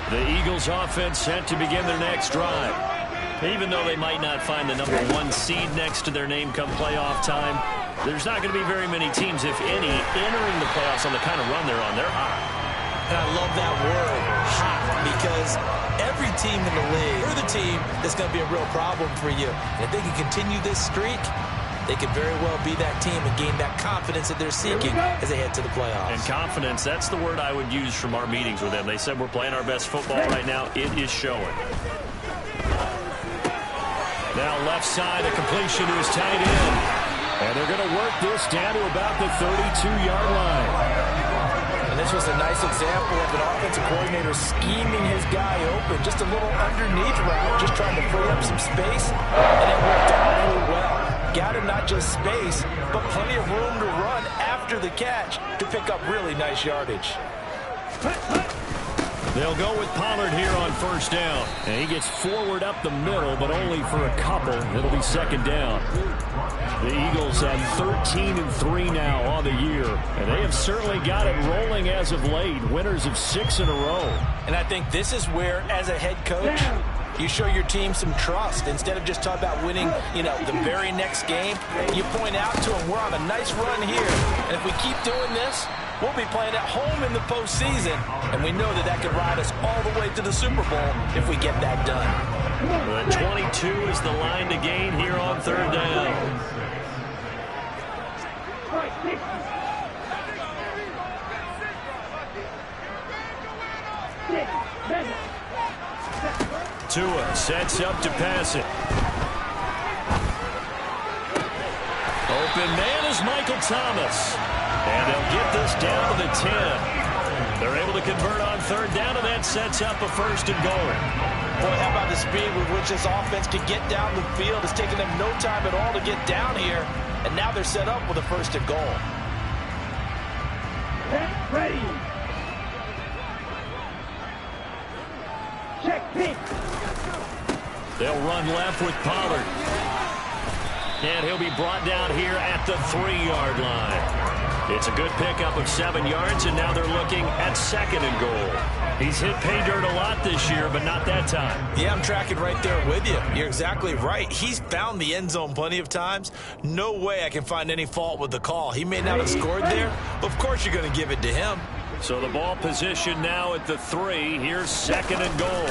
The Eagles offense set to begin their next drive. Even though they might not find the #1 seed next to their name come playoff time, there's not going to be very many teams, if any, entering the playoffs on the kind of run they're on. They're hot. And I love that word, hot, because every team in the league, they're the team that's going to be a real problem for you. And if they can continue this streak, they could very well be that team and gain that confidence that they're seeking as they head to the playoffs. And confidence, that's the word I would use from our meetings with them. They said we're playing our best football right now. It is showing. Now left side, a completion to his tight end. And they're going to work this down to about the 32-yard line. And this was a nice example of an offensive coordinator scheming his guy open. Just a little underneath route, just trying to free up some space. And it worked out really well. Got him not just space, but plenty of room to run after the catch to pick up really nice yardage. They'll go with Pollard here on first down. And he gets forward up the middle, but only for a couple. It'll be second down. The Eagles have 13-3 now on the year. And they have certainly got it rolling as of late. Winners of 6 in a row. And I think this is where, as a head coach, you show your team some trust. Instead of just talking about winning, the very next game, you point out to them, we're on a nice run here. And if we keep doing this, we'll be playing at home in the postseason. And we know that could ride us all the way to the Super Bowl if we get that done. The 22 is the line to gain here on third down. Tua sets up to pass it. Open man is Michael Thomas. And they'll get this down to the 10. They're able to convert on third down, and that sets up a first and goal. Boy, how about the speed with which this offense can get down the field? It's taken them no time at all to get down here. And now they're set up with a first and goal. Ready. Check pick. They'll run left with Pollard. And he'll be brought down here at the 3-yard line. It's a good pickup of 7 yards, and now they're looking at second and goal. He's hit pay dirt a lot this year, but not that time. Yeah, I'm tracking right there with you. You're exactly right. He's found the end zone plenty of times. No way I can find any fault with the call. He may not have scored there, but of course you're going to give it to him. So the ball position now at the 3. Here's second and goal.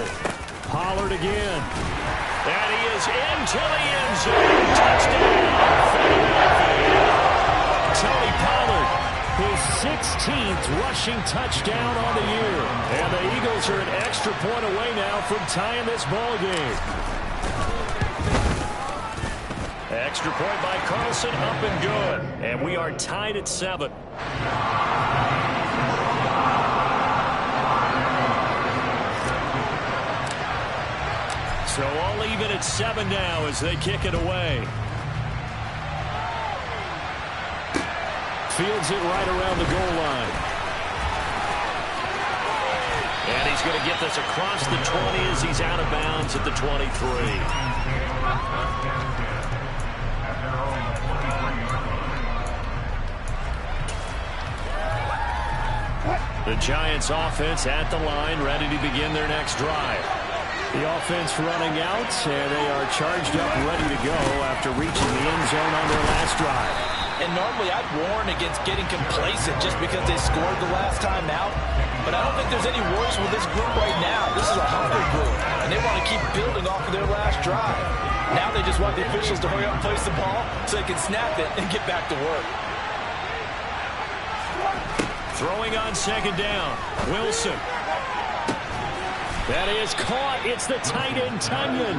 Pollard again. And he is into the end zone. Touchdown. Tony Pollard, his 16th rushing touchdown on the year. And the Eagles are an extra point away now from tying this ball game. Extra point by Carlson, up and good. And we are tied at 7. So all even at 7 now as they kick it away. Fields it right around the goal line. And he's going to get this across the 20 as he's out of bounds at the 23. The Giants offense at the line, ready to begin their next drive. The offense running out, and they are charged up, ready to go after reaching the end zone on their last drive. And normally I'd warn against getting complacent just because they scored the last time out. But I don't think there's any worries with this group right now. This is a hungry group, and they want to keep building off of their last drive. Now they just want the officials to hurry up and place the ball so they can snap it and get back to work. Throwing on second down, Wilson. That is caught. It's the tight end, Tunyon.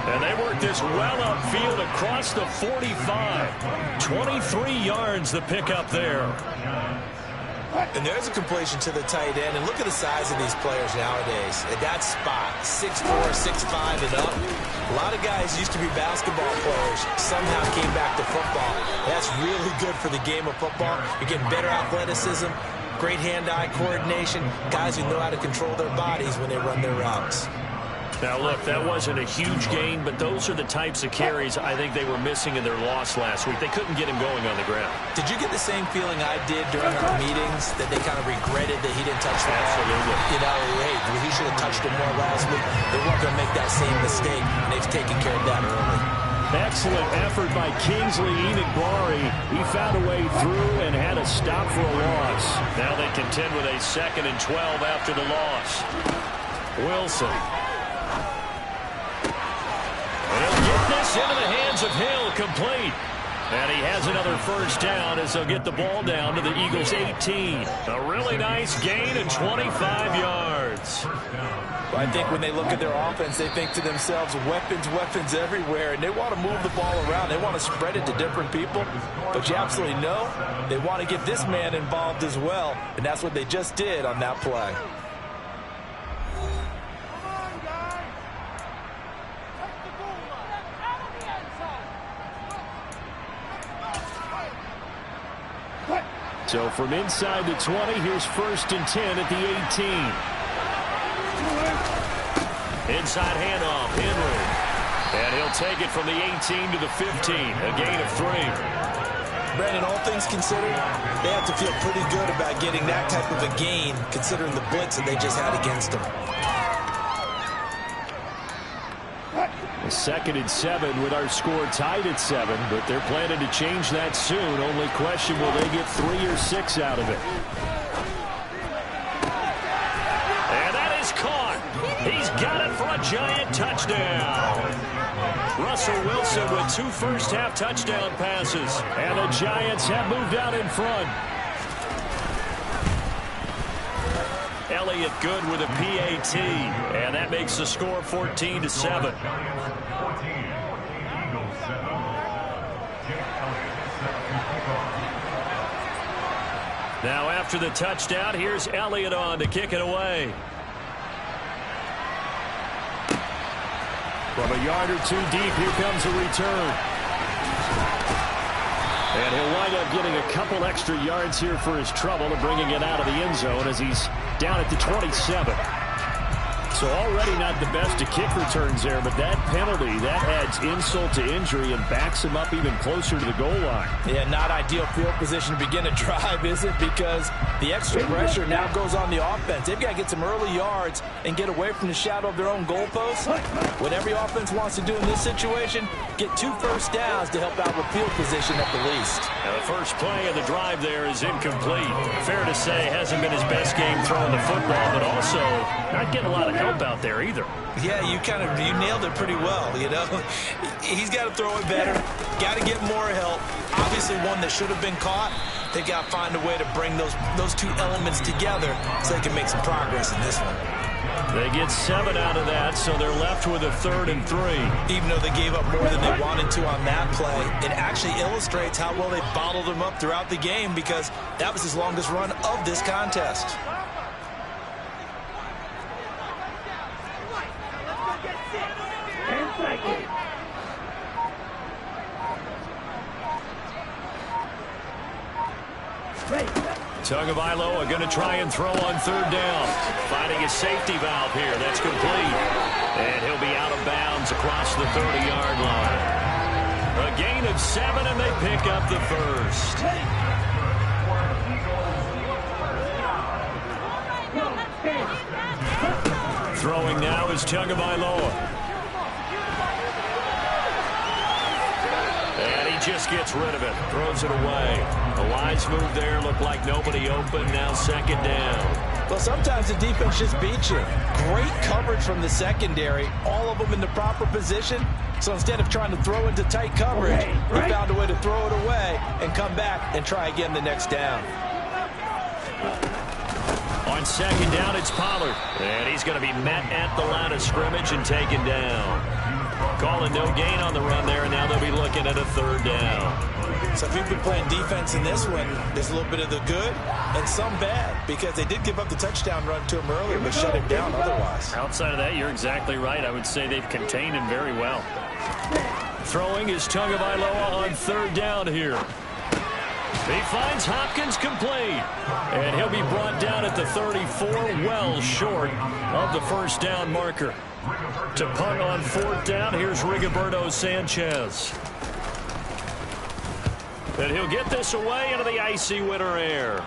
And they work this well upfield across the 45. 23 yards the pickup there. And there's a completion to the tight end. And look at the size of these players nowadays. At that spot, 6'4", 6'5", and up. A lot of guys used to be basketball players, somehow came back to football. That's really good for the game of football. You're getting better athleticism, great hand-eye coordination, guys who know how to control their bodies when they run their routes. Now, look, that wasn't a huge gain, but those are the types of carries I think they were missing in their loss last week. They couldn't get him going on the ground. Did you get the same feeling I did during our meetings, that they kind of regretted that he didn't touch the ball? Absolutely. You know, hey, he should have touched it more last week. They weren't going to make that same mistake, and they've taken care of that early. Excellent effort by Kingsley Enagbari. He found a way through and had a stop for a loss. Now they contend with a 2nd and 12 after the loss. Wilson. He'll get this into the hands of Hill, complete. And he has another first down as they'll get the ball down to the Eagles' 18. A really nice gain and 25 yards. Well, I think when they look at their offense, they think to themselves, weapons, weapons everywhere, and they want to move the ball around. They want to spread it to different people. But you absolutely know they want to get this man involved as well, and that's what they just did on that play. So from inside the 20, here's 1st and 10 at the 18. Inside handoff, Henry. And he'll take it from the 18 to the 15, a gain of 3. Brandon, all things considered, they have to feel pretty good about getting that type of a gain, considering the blitz that they just had against them. A 2nd and 7 with our score tied at 7, but they're planning to change that soon. Only question, will they get 3 or 6 out of it? And that is caught. He's got it for a giant touchdown. Russell Wilson with 2 first-half touchdown passes. And the Giants have moved out in front. Elliott good with a PAT, and that makes the score 14-7. Now after the touchdown, here's Elliott on to kick it away. From a yard or 2 deep, here comes a return. And he'll wind up getting a couple extra yards here for his trouble and bringing it out of the end zone as he's down at the 27. So already not the best of kick returns there, but that penalty, that adds insult to injury and backs him up even closer to the goal line. Yeah, not ideal field position to begin a drive, is it? Because the extra pressure now goes on the offense. They've got to get some early yards and get away from the shadow of their own goalposts. What every offense wants to do in this situation, get 2 first downs to help out with field position at the least. Now the first play of the drive there is incomplete. Fair to say, hasn't been his best game throwing the football, but also not getting a lot of help out there either. Yeah, you nailed it pretty well, you know. He's got to throw it better, got to get more help. Obviously one that should have been caught. They've got to find a way to bring those 2 elements together so they can make some progress in this one. They get 7 out of that, so they're left with a 3rd and 3. Even though they gave up more than they wanted to on that play, it actually illustrates how well they bottled them up throughout the game, because that was his longest run of this contest. Tagovailoa going to try and throw on 3rd down. Finding a safety valve here. That's complete. And he'll be out of bounds across the 30-yard line. A gain of 7, and they pick up the first. Throwing now is Tagovailoa. And he just gets rid of it. Throws it away. A wise move there. Looked like nobody open. Now 2nd down. Well, sometimes the defense just beats you. Great coverage from the secondary. All of them in the proper position. So instead of trying to throw into tight coverage, he found a way to throw it away and come back and try again the next down. On 2nd down, it's Pollard. And he's going to be met at the line of scrimmage and taken down. Calling no gain on the run there, and now they'll be looking at a 3rd down. So if you've been playing defense in this one, there's a little bit of the good and some bad, because they did give up the touchdown run to him earlier, but shut him down otherwise. Outside of that, you're exactly right. I would say they've contained him very well. Throwing is Tagovailoa on 3rd down here. He finds Hopkins complete. And he'll be brought down at the 34, well short of the first down marker. To punt on fourth down, here's Rigoberto Sanchez. And he'll get this away into the icy winter air.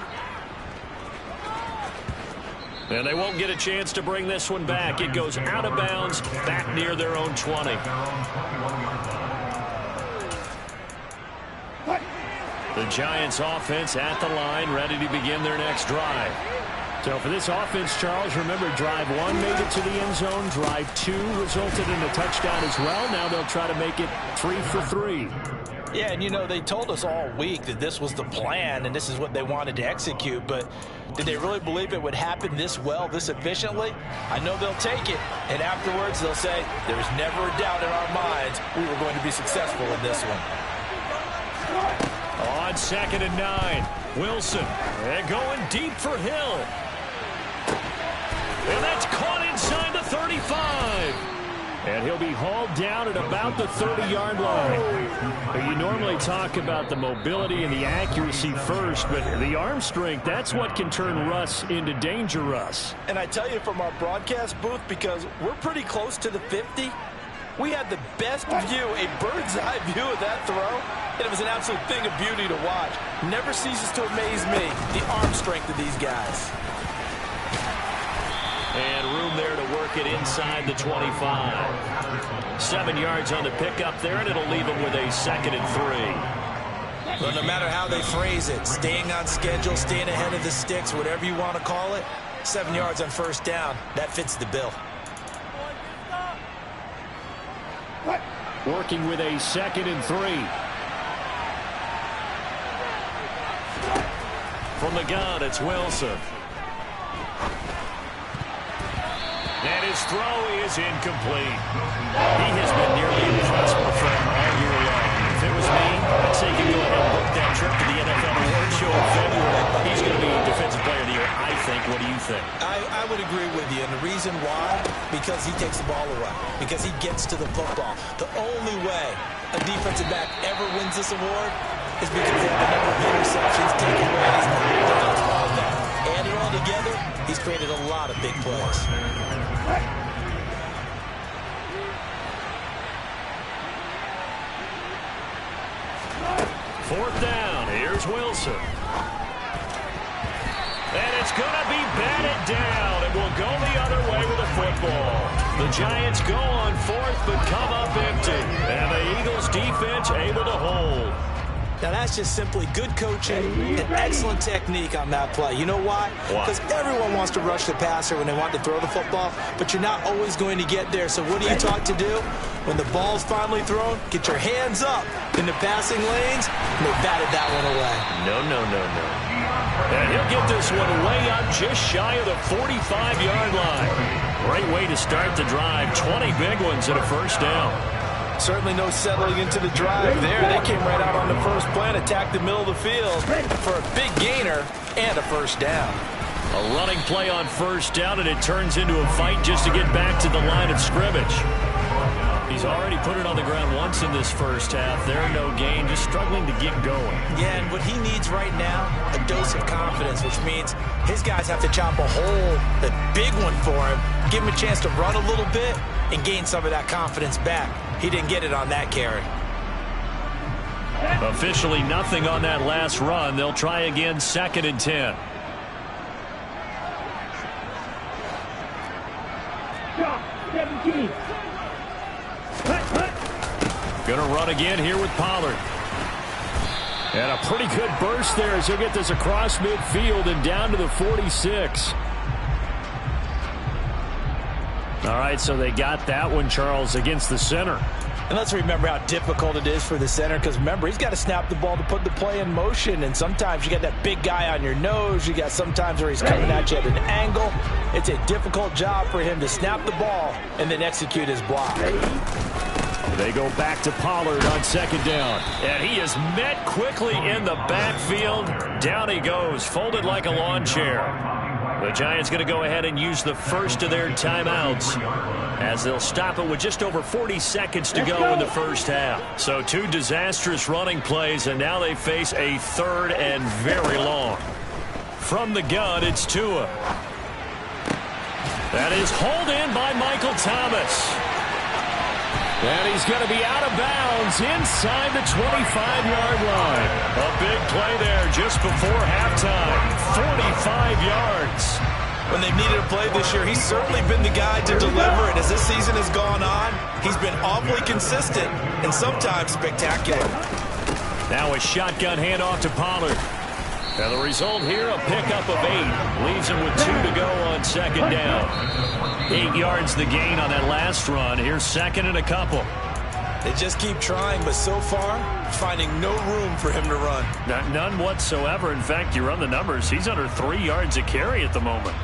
And they won't get a chance to bring this one back. It goes out of bounds, back near their own 20. The Giants offense at the line, ready to begin their next drive. So for this offense, Charles, remember drive 1 made it to the end zone. Drive 2 resulted in a touchdown as well. Now they'll try to make it 3 for 3. Yeah, and you know, they told us all week that this was the plan and this is what they wanted to execute, but did they really believe it would happen this well, this efficiently? I know they'll take it, and afterwards they'll say, there's never a doubt in our minds we were going to be successful in this one. On 2nd and 9, Wilson, and going deep for Hill. And that's caught inside the 35. And he'll be hauled down at about the 30-yard line. You normally talk about the mobility and the accuracy first, but the arm strength, that's what can turn Russ into danger Russ. And I tell you from our broadcast booth, because we're pretty close to the 50, we had the best view, a bird's-eye view of that throw, and it was an absolute thing of beauty to watch. Never ceases to amaze me, the arm strength of these guys. And room there to work it inside the 25. 7 yards on the pickup there, and it'll leave them with a 2nd and 3. Well, no matter how they phrase it, staying on schedule, staying ahead of the sticks, whatever you want to call it, 7 yards on first down, that fits the bill. Working with a 2nd and 3. From the gun, it's Wilson. And his throw is incomplete. He has been nearly impressive all year long. If it was me, I'd say you go ahead and book that trip to the NFL Awards Show in February. He's going to be Defensive Player of the Year, I think. What do you think? I would agree with you, and the reason why, because he takes the ball away, because he gets to the football. The only way a defensive back ever wins this award is because they have the number of interceptions, takeaways, knockdowns, all that. Add it all together, he's created a lot of big plays. Fourth down, here's Wilson. And it's going to be batted down. It will go the other way with the football. The Giants go on fourth, but come up empty. And the Eagles defense able to hold. Now, that's just simply good coaching and excellent technique on that play. You know why? Because everyone wants to rush the passer when they want to throw the football, but you're not always going to get there. So what are you taught to do? When the ball's finally thrown, get your hands up in the passing lanes, and they batted that one away. No. And he'll get this one way up just shy of the 45-yard line. Great way to start the drive. 20 big ones and a first down. Certainly no settling into the drive there. They came right out on the first play and attacked the middle of the field for a big gainer and a first down. A running play on first down, and it turns into a fight just to get back to the line of scrimmage. He's already put it on the ground once in this first half. There, no gain, just struggling to get going. Yeah, and what he needs right now, a dose of confidence, which means his guys have to chop a hole, a big one for him, give him a chance to run a little bit and gain some of that confidence back. He didn't get it on that carry. Officially nothing on that last run. They'll try again, 2nd and 10. Gonna run again here with Pollard. And a pretty good burst there as he'll get this across midfield and down to the 46. All right, so they got that one, Charles, against the center. And let's remember how difficult it is for the center, because remember, he's got to snap the ball to put the play in motion, and sometimes you got that big guy on your nose. You got sometimes where he's coming at you at an angle. It's a difficult job for him to snap the ball and then execute his block. They go back to Pollard on 2nd down. And he is met quickly in the backfield. Down he goes, folded like a lawn chair. The Giants going to go ahead and use the first of their timeouts as they'll stop it with just over 40 seconds to go in the first half. So 2 disastrous running plays, and now they face a third and very long. From the gun, it's Tua. That is hauled in by Michael Thomas. And he's going to be out of bounds inside the 25-yard line. A big play there just before halftime. 45 yards. When they've needed a play this year, he's certainly been the guy to deliver. And as this season has gone on, he's been awfully consistent and sometimes spectacular. Now a shotgun handoff to Pollard. And the result here, a pickup of 8. Leaves him with 2 to go on second down. 8 yards the gain on that last run. Here's second and a couple. They just keep trying, but so far, finding no room for him to run. None whatsoever. In fact, you run the numbers. He's under 3 yards a carry at the moment.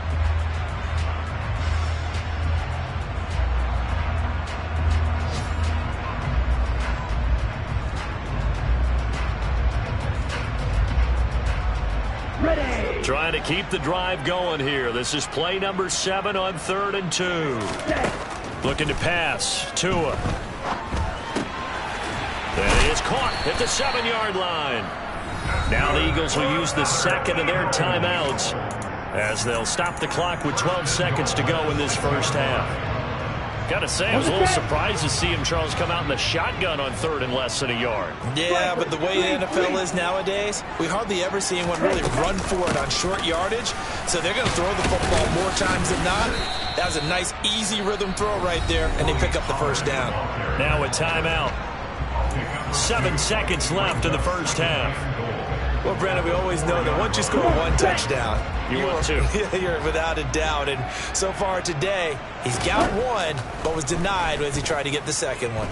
Trying to keep the drive going here. This is play number 7 on 3rd and 2. Looking to pass. Tua. That is caught at the 7-yard line. Now the Eagles will use the second of their timeouts as they'll stop the clock with 12 seconds to go in this first half. Gotta say, I was a little surprised to see him, Charles, come out in the shotgun on 3rd and less than a yard. Yeah, but the way the NFL is nowadays, we hardly ever see anyone really run for it on short yardage. So they're going to throw the football more times than not. That was a nice, easy rhythm throw right there, and they pick up the first down. Now a timeout. 7 seconds left in the first half. Well, Brandon, we always know that once you score 1 touchdown, you're without a doubt. And so far today, he's got 1, but was denied as he tried to get the second one.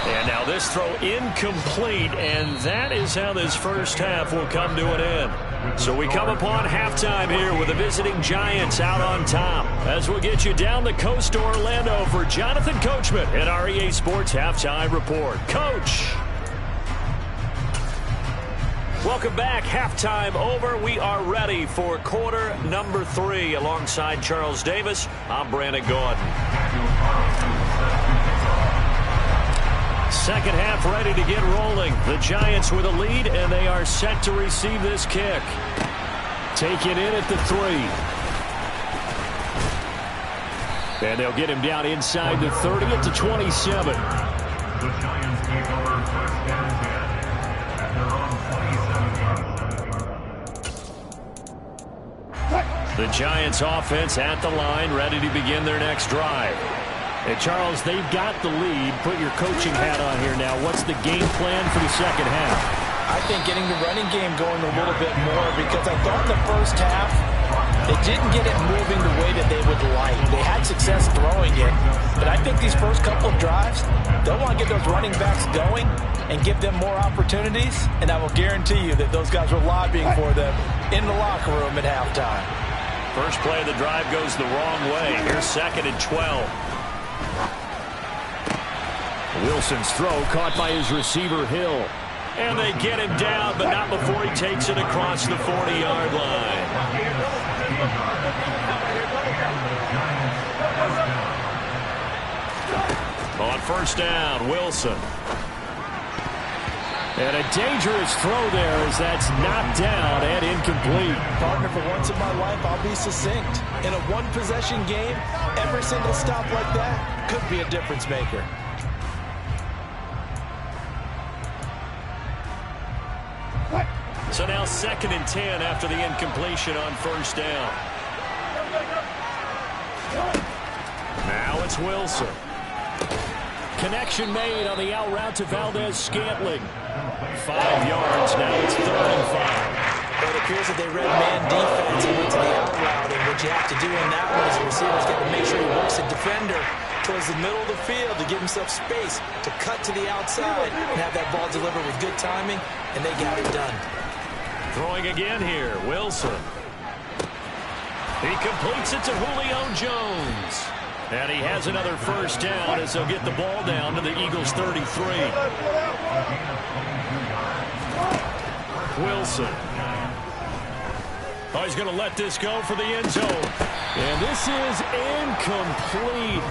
And now this throw incomplete, and that is how this first half will come to an end. So we come upon halftime here with the visiting Giants out on top. As we'll get you down the coast to Orlando for Jonathan Coachman at our EA Sports Halftime Report. Coach! Welcome back. Halftime over. We are ready for quarter number 3. Alongside Charles Davis, I'm Brandon Gordon. Second half ready to get rolling. The Giants with a lead, and they are set to receive this kick. Taken in at the 3. And they'll get him down inside the 30 at the 27. The Giants take over first and 10 at their own 27-yard line. The Giants offense at the line, ready to begin their next drive. And Charles, they've got the lead. Put your coaching hat on here now. What's the game plan for the second half? I think getting the running game going a little bit more, because I thought in the first half they didn't get it moving the way that they would like. They had success throwing it, but I think these first couple of drives, they'll want to get those running backs going and give them more opportunities, and I will guarantee you that those guys were lobbying for them in the locker room at halftime. First play of the drive goes the wrong way. Here's second and 12. Wilson's throw caught by his receiver, Hill. And they get him down, but not before he takes it across the 40-yard line. On first down, Wilson. And a dangerous throw there as that's knocked down and incomplete. Partner, for once in my life, I'll be succinct. In a one-possession game, every single stop like that could be a difference maker. So now second and 10 after the incompletion on first down. Now it's Wilson. Connection made on the out route to Valdez-Scantling. 5 yards now. It's 3rd and 5. Well, it appears that they read man defense and went to the out route. And what you have to do in that one is the receiver's got to make sure he works the defender towards the middle of the field to give himself space to cut to the outside and have that ball delivered with good timing, and they got it done. Throwing again here, Wilson. He completes it to Julio Jones. And he has another first down as they'll get the ball down to the Eagles' 33. Wilson. Oh, he's going to let this go for the end zone. And this is incomplete.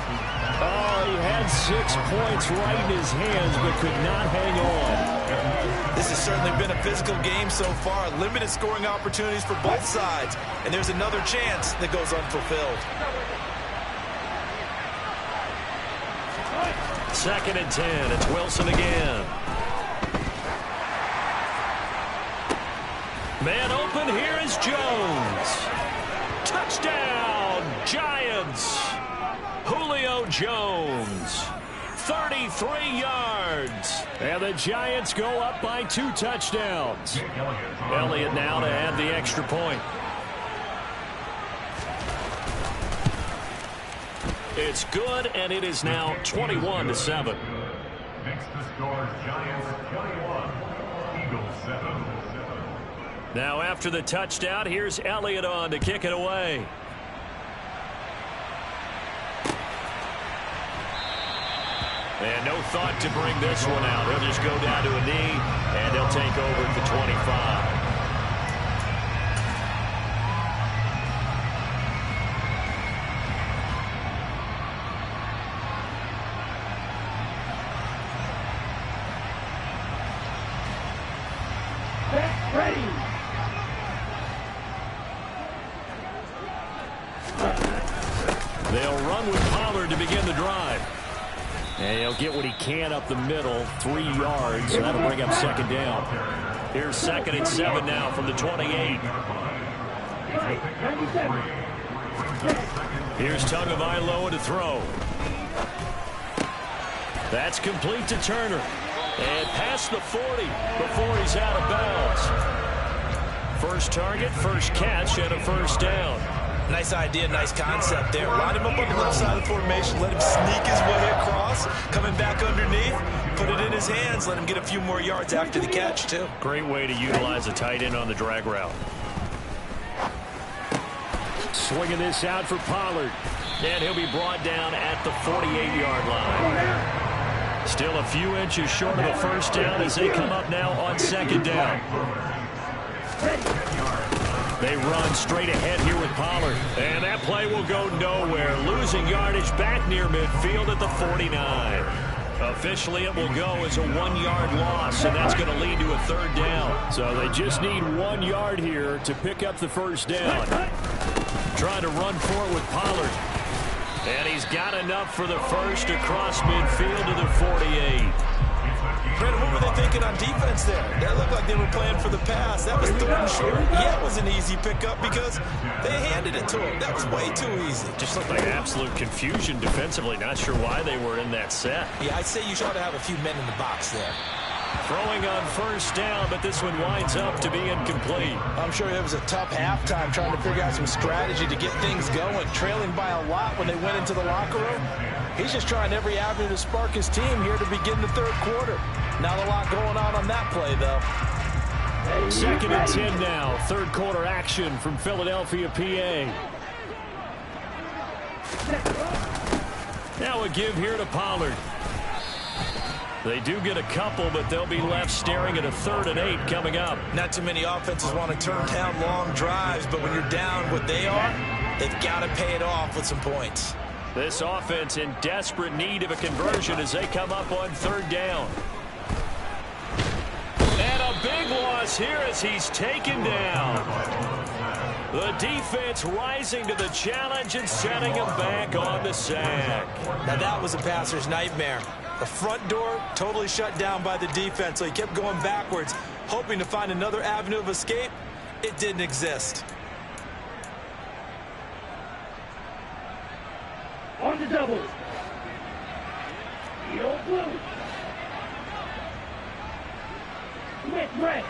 Oh, he had 6 points right in his hands, but could not hang on. This has certainly been a physical game so far. Limited scoring opportunities for both sides. And there's another chance that goes unfulfilled. 2nd and 10. It's Wilson again. Man open. Here is Jones. Touchdown, Giants. Julio Jones. 33 yards. And the Giants go up by 2 touchdowns. Elliott now to add the extra point. It's good, and it is now 21-7. Next to score, Giants 21, Eagles 7. Now after the touchdown, here's Elliott on to kick it away. And no thought to bring this one out. He'll just go down to a knee, and they'll take over at the 25. They'll run with Pollard to begin the drive. And he'll get what he can up the middle, 3 yards. So that'll bring up 2nd down. Here's 2nd and 7 now from the 28. Here's Tagovailoa to throw. That's complete to Turner. And past the 40 before he's out of bounds. First target, first catch, and a 1st down. Nice idea, nice concept there. Line him up on the left side of the formation. Let him sneak his way across. Coming back underneath. Put it in his hands. Let him get a few more yards after the catch, too. Great way to utilize a tight end on the drag route. Swinging this out for Pollard. And he'll be brought down at the 48-yard line. Still a few inches short of a 1st down as they come up now on 2nd down. They run straight ahead here with Pollard. And that play will go nowhere. Losing yardage back near midfield at the 49. Officially, it will go as a 1-yard loss, and that's going to lead to a 3rd down. So they just need 1 yard here to pick up the 1st down. Trying to run for it with Pollard. And he's got enough for the first across midfield to the 48. Brandon, what were they thinking on defense there? That looked like they were playing for the pass. That was 3rd and short. Yeah, it was an easy pickup because they handed it to him. That was way too easy. Just looked like absolute confusion defensively. Not sure why they were in that set. Yeah, I'd say you ought to have a few men in the box there. Throwing on 1st down, but this one winds up to be incomplete. I'm sure it was a tough halftime trying to figure out some strategy to get things going. Trailing by a lot when they went into the locker room. He's just trying every avenue to spark his team here to begin the 3rd quarter. Not a lot going on that play, though. 2nd and 10 now. 3rd quarter action from Philadelphia, PA. Now a give here to Pollard. They do get a couple, but they'll be left staring at a 3rd and 8 coming up. Not too many offenses want to turn down long drives, but when you're down what they are, they've got to pay it off with some points. This offense in desperate need of a conversion as they come up on 3rd down. And a big loss here as he's taken down. The defense rising to the challenge and setting him back on the sack. Now that was a passer's nightmare. The front door totally shut down by the defense, so he kept going backwards, hoping to find another avenue of escape. It didn't exist. On the double. Yellow blue. With red.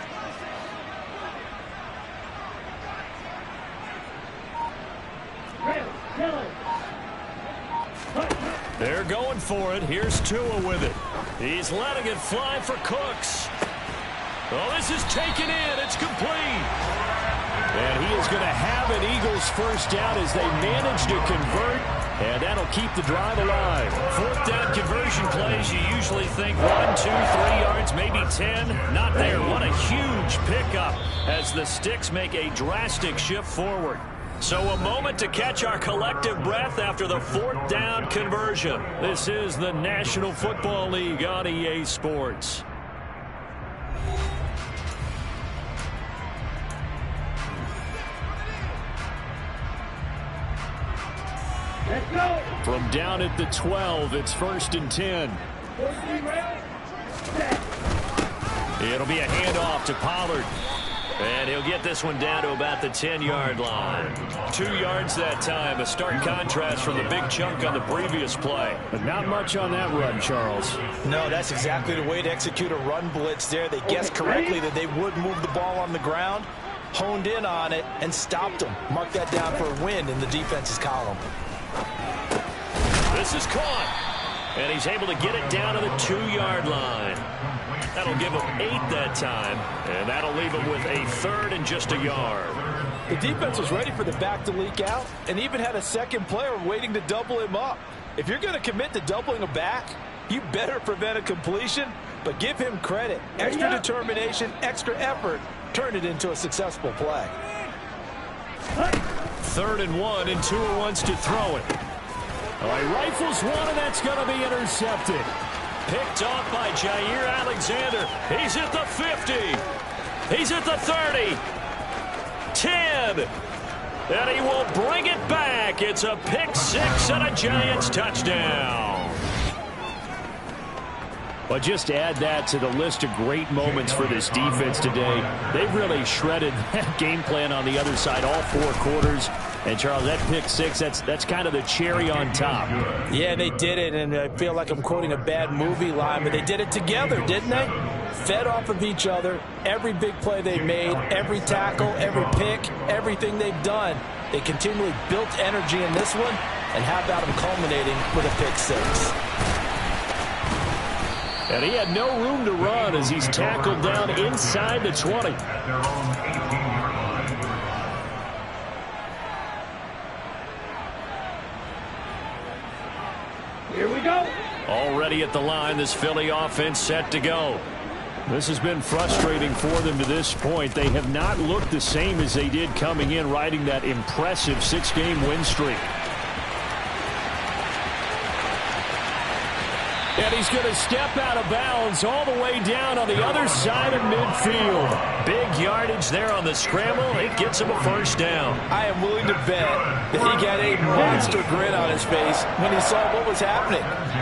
Red, yellow. They're going for it. Here's Tua with it. He's letting it fly for Cooks. Oh, this is taken in. It's complete. And he is going to have an Eagles 1st down as they manage to convert. And that'll keep the drive alive. Fourth down conversion plays, you usually think 1, 2, 3 yards, maybe 10. Not there. What a huge pickup as the Sticks make a drastic shift forward. So a moment to catch our collective breath after the fourth down conversion. This is the National Football League on EA Sports. Let's go. From down at the 12, it's 1st and 10. It'll be a handoff to Pollard. And he'll get this one down to about the 10-yard line. 2 yards that time. A stark contrast from the big chunk on the previous play. But not much on that run, Charles. No, that's exactly the way to execute a run blitz there. They guessed correctly that they would move the ball on the ground, honed in on it, and stopped them. Mark that down for a win in the defense's column. This is caught. And he's able to get it down to the 2-yard line. That'll give him 8 that time. And that'll leave him with a 3rd and just a yard. The defense was ready for the back to leak out and even had a second player waiting to double him up. If you're going to commit to doubling a back, you better prevent a completion, but give him credit. Extra determination, extra effort, turn it into a successful play. 3rd and 1, and Tua wants to throw it. All right, rifles one, and that's going to be intercepted. Picked off by Jair Alexander. He's at the 50. He's at the 30. 10. And he will bring it back. It's a pick 6 and a Giants touchdown. But just to add that to the list of great moments for this defense today, they've really shredded that game plan on the other side all 4 quarters. And, Charles, that pick 6, that's kind of the cherry on top. Yeah, they did it, and I feel like I'm quoting a bad movie line, but they did it together, didn't they? Fed off of each other, every big play they made, every tackle, every pick, everything they've done. They continually built energy in this one, and how about them culminating with a pick 6? And he had no room to run as he's tackled down inside the 20. Here we go. Already at the line, this Philly offense set to go. This has been frustrating for them to this point. They have not looked the same as they did coming in, riding that impressive 6-game win streak. And he's going to step out of bounds all the way down on the other side of midfield. Big yardage there on the scramble. It gets him a 1st down. I am willing to bet that he got a monster grin on his face when he saw what was happening.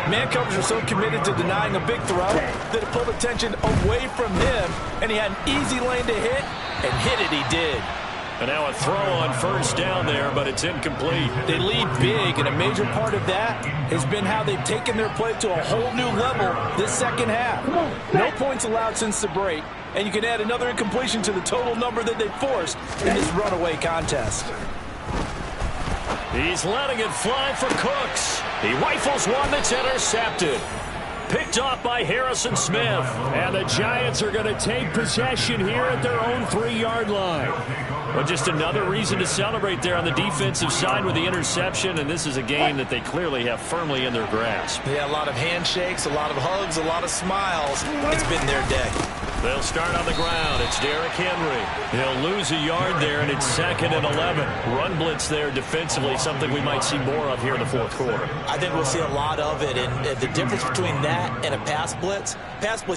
Man coverage was so committed to denying a big throw that it pulled attention away from him, and he had an easy lane to hit, and hit it he did. And now a throw on 1st down there, but it's incomplete. They lead big, and a major part of that has been how they've taken their play to a whole new level this second half. No points allowed since the break, and you can add another incompletion to the total number that they forced in this runaway contest. He's letting it fly for Cooks. He rifles one that's intercepted. Picked off by Harrison Smith. And the Giants are going to take possession here at their own 3-yard line. Well, just another reason to celebrate there on the defensive side with the interception, and this is a game that they clearly have firmly in their grasp. Yeah, a lot of handshakes, a lot of hugs, a lot of smiles. It's been their day. They'll start on the ground. It's Derrick Henry. He'll lose a yard there, and it's 2nd and 11. Run blitz there defensively, something we might see more of here in the 4th quarter. I think we'll see a lot of it, and the difference between that and a pass blitz,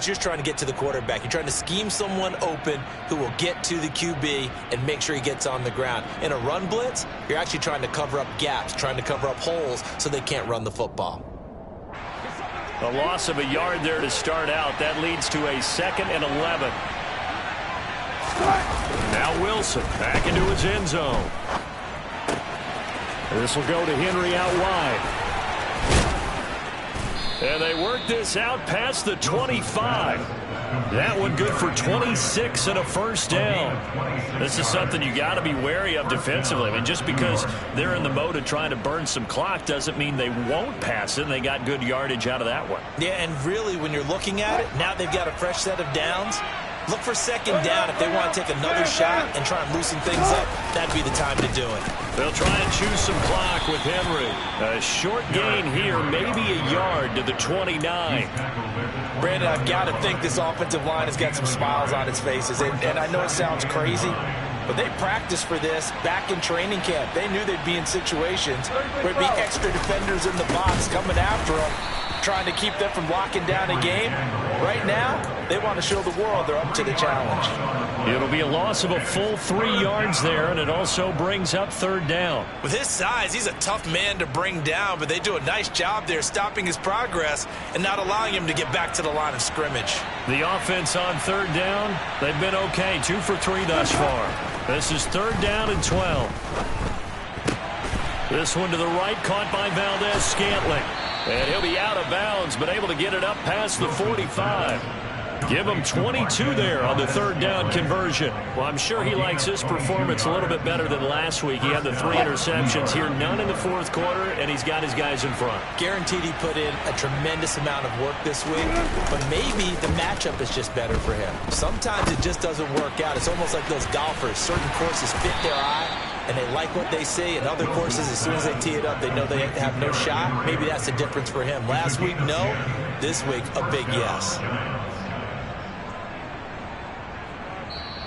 you're trying to get to the quarterback. You're trying to scheme someone open who will get to the QB and make sure he gets on the ground. In a run blitz, you're actually trying to cover up gaps, trying to cover up holes so they can't run the football. A loss of a yard there to start out. That leads to a 2nd and 11. Now Wilson back into his end zone. This will go to Henry out wide. And they work this out past the 25. That one good for 26 and a 1st down. This is something you got to be wary of defensively. I mean, just because they're in the mode of trying to burn some clock doesn't mean they won't pass it. And they got good yardage out of that one. Yeah, and really, when you're looking at it, now they've got a fresh set of downs. Look for second down if they want to take another shot and try and loosen things up. That'd be the time to do it. They'll try and choose some clock with Henry. A short gain here, maybe a yard to the 29. Brandon, I've got to think this offensive line has got some smiles on its faces. And I know it sounds crazy, but they practiced for this back in training camp. They knew they'd be in situations where it'd be extra defenders in the box coming after them, trying to keep them from locking down a game. Right now, they want to show the world they're up to the challenge. It'll be a loss of a full 3 yards there, and it also brings up third down. With his size, he's a tough man to bring down, but they do a nice job there stopping his progress and not allowing him to get back to the line of scrimmage. The offense on third down, they've been okay, 2 for 3 thus far. This is third down and 12. This one to the right, caught by Valdez-Scantling. And he'll be out of bounds, but able to get it up past the 45. Give him 22 there on the third down conversion. Well, I'm sure he likes his performance a little bit better than last week. He had the 3 interceptions here, none in the fourth quarter, and he's got his guys in front. Guaranteed he put in a tremendous amount of work this week, but maybe the matchup is just better for him. Sometimes it just doesn't work out. It's almost like those golfers. Certain courses fit their eye, and they like what they see. In other courses, as soon as they tee it up, they know they have no shot. Maybe that's the difference for him. Last week, no. This week, a big yes.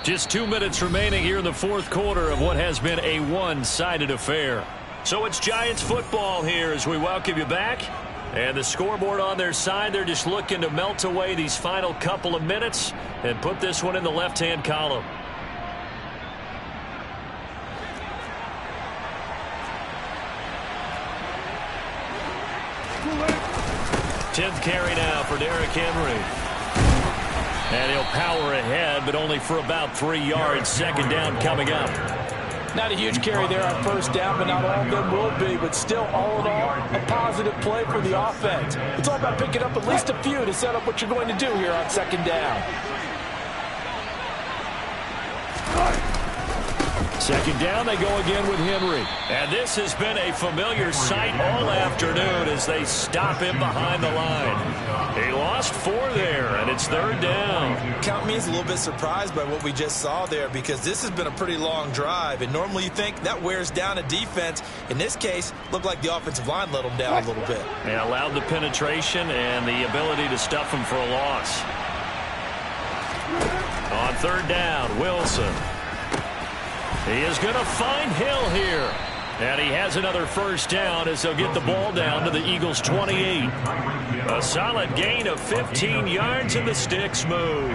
Just 2 minutes remaining here in the fourth quarter of what has been a one-sided affair. So it's Giants football here as we welcome you back. And the scoreboard on their side, they're just looking to melt away these final couple of minutes and put this one in the left-hand column. 10th carry now for Derrick Henry. And he'll power ahead, but only for about 3 yards. Second down coming up. Not a huge carry there on first down, but not all of them will be. But still, all in all, a positive play for the offense. It's all about picking up at least a few to set up what you're going to do here on second down. Second down, they go again with Henry. And this has been a familiar sight all afternoon as they stop him behind the line. He lost 4 there, and it's third down. Count me as a little bit surprised by what we just saw there, because this has been a pretty long drive, and normally you think that wears down a defense. In this case, looked like the offensive line let them down a little bit. They allowed the penetration and the ability to stuff him for a loss. On third down, Wilson. He is going to find Hill here. And he has another first down as they'll get the ball down to the Eagles' 28. A solid gain of 15 yards, and the sticks move.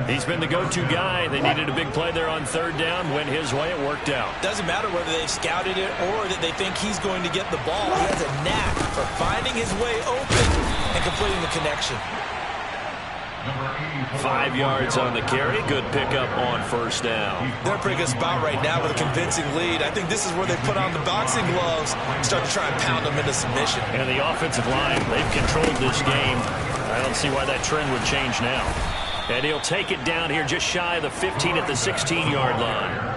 He's been the go-to guy. They needed a big play there on third down. Went his way. It worked out. Doesn't matter whether they've scouted it or that they think he's going to get the ball. He has a knack for finding his way open and completing the connection. 5 yards on the carry. Good pickup on first down. They're in a pretty good spot right now with a convincing lead. I think this is where they put on the boxing gloves and start to try and pound them into submission. And the offensive line, they've controlled this game. I don't see why that trend would change now. And he'll take it down here just shy of the 15 at the 16-yard line.